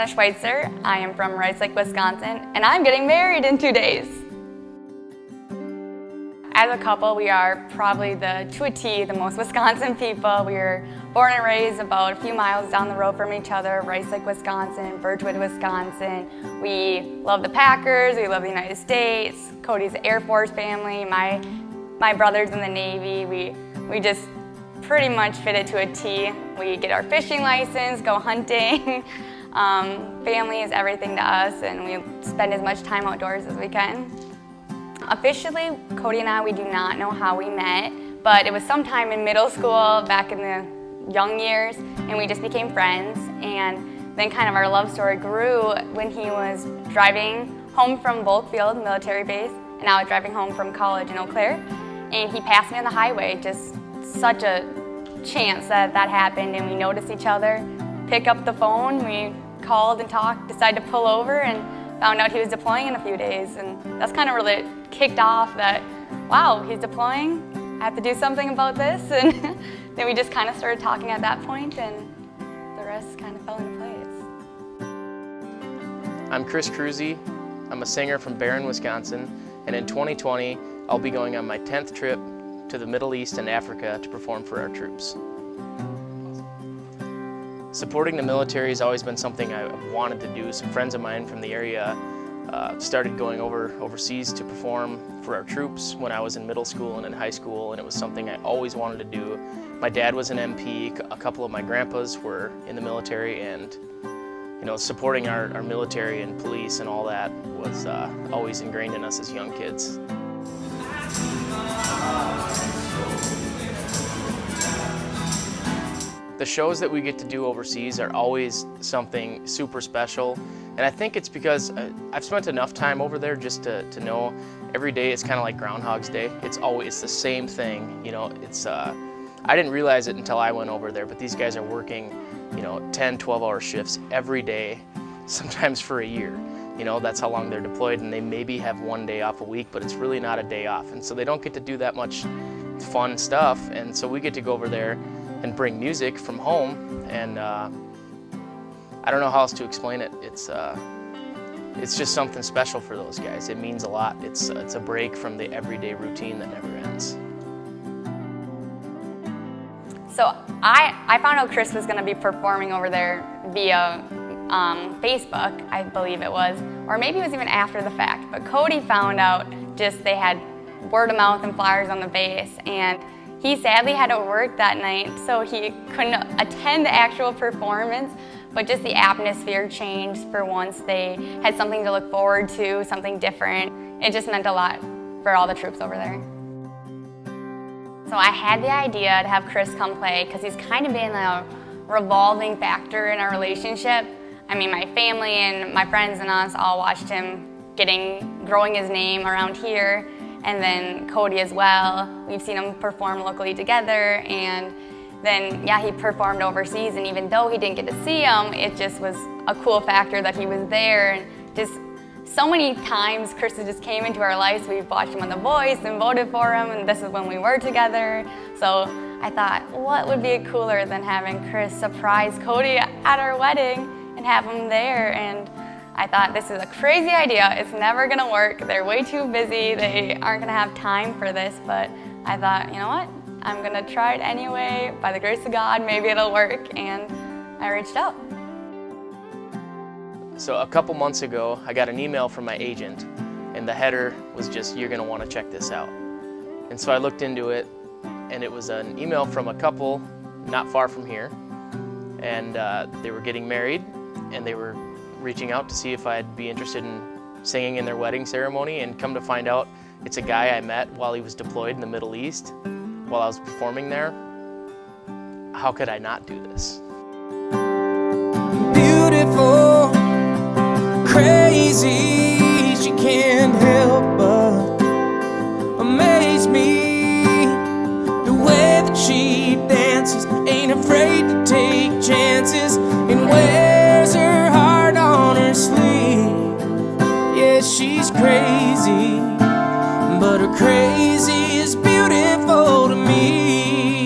Hannah Schweitzer. I am from Rice Lake, Wisconsin, and I'm getting married in 2 days. As a couple, we are probably to a T, the most Wisconsin people. We were born and raised about a few miles down the road from each other, Rice Lake, Wisconsin, Birchwood, Wisconsin. We love the Packers, we love the United States. Cody's Air Force family, my brother's in the Navy. We just pretty much fit it to a T. We get our fishing license, go hunting. Family is everything to us, and we spend as much time outdoors as we can. Officially, Cody and I, we do not know how we met, but it was sometime in middle school, back in the young years, and we just became friends. And then kind of our love story grew when he was driving home from Volkfield military base, and I was driving home from college in Eau Claire, and he passed me on the highway. Just such a chance that happened, and we noticed each other, pick up the phone, we called and talked, decided to pull over, and found out he was deploying in a few days. And that's kind of really kicked off that, wow, he's deploying, I have to do something about this. And then we just kind of started talking at that point, and the rest kind of fell into place. I'm Chris Kroeze. I'm a singer from Barron, Wisconsin, and in 2020, I'll be going on my 10th trip to the Middle East and Africa to perform for our troops. Supporting the military has always been something I've wanted to do. Some friends of mine from the area started going overseas to perform for our troops when I was in middle school and in high school, and it was something I always wanted to do. My dad was an MP, a couple of my grandpas were in the military, and supporting our military and police and all that was always ingrained in us as young kids. The shows that we get to do overseas are always something super special, and I think it's because I've spent enough time over there just to know every day it's kind of like Groundhog's Day. It's always the same thing. I didn't realize it until I went over there, but these guys are working 10, 12-hour shifts every day, sometimes for a year. That's how long they're deployed, and they maybe have one day off a week, but it's really not a day off, and so they don't get to do that much fun stuff, and so we get to go over there and bring music from home, and I don't know how else to explain it. It's just something special for those guys. It means a lot. It's a break from the everyday routine that never ends. So I found out Chris was going to be performing over there via Facebook, I believe it was, or maybe it was even after the fact, but Cody found out they had word of mouth and flyers on the base, and he sadly had to work that night, so he couldn't attend the actual performance, but just the atmosphere changed for once. They had something to look forward to, something different. It just meant a lot for all the troops over there. So I had the idea to have Chris come play because he's kind of been a revolving factor in our relationship. I mean, my family and my friends and us all watched him growing his name around here. And then Cody as well. We've seen him perform locally together, and then he performed overseas, and even though he didn't get to see him, it just was a cool factor that he was there. And just so many times Chris just came into our lives. We've watched him on The Voice and voted for him, and this is when we were together. So I thought, what would be cooler than having Chris surprise Cody at our wedding and have him there? And I thought, this is a crazy idea. It's never gonna work. They're way too busy. They aren't gonna have time for this. But I thought, you know what? I'm gonna try it anyway. By the grace of God, maybe it'll work. And I reached out. So a couple months ago, I got an email from my agent, and the header was just, "You're gonna wanna check this out." And so I looked into it, and it was an email from a couple not far from here. And they were getting married, and they were reaching out to see if I'd be interested in singing in their wedding ceremony, and come to find out it's a guy I met while he was deployed in the Middle East while I was performing there. How could I not do this? Beautiful, crazy, she can't help but amaze me. The way that she dances, ain't afraid to take chances, and wears her heart on her sleeve. Yeah, she's crazy, but her crazy is beautiful to me.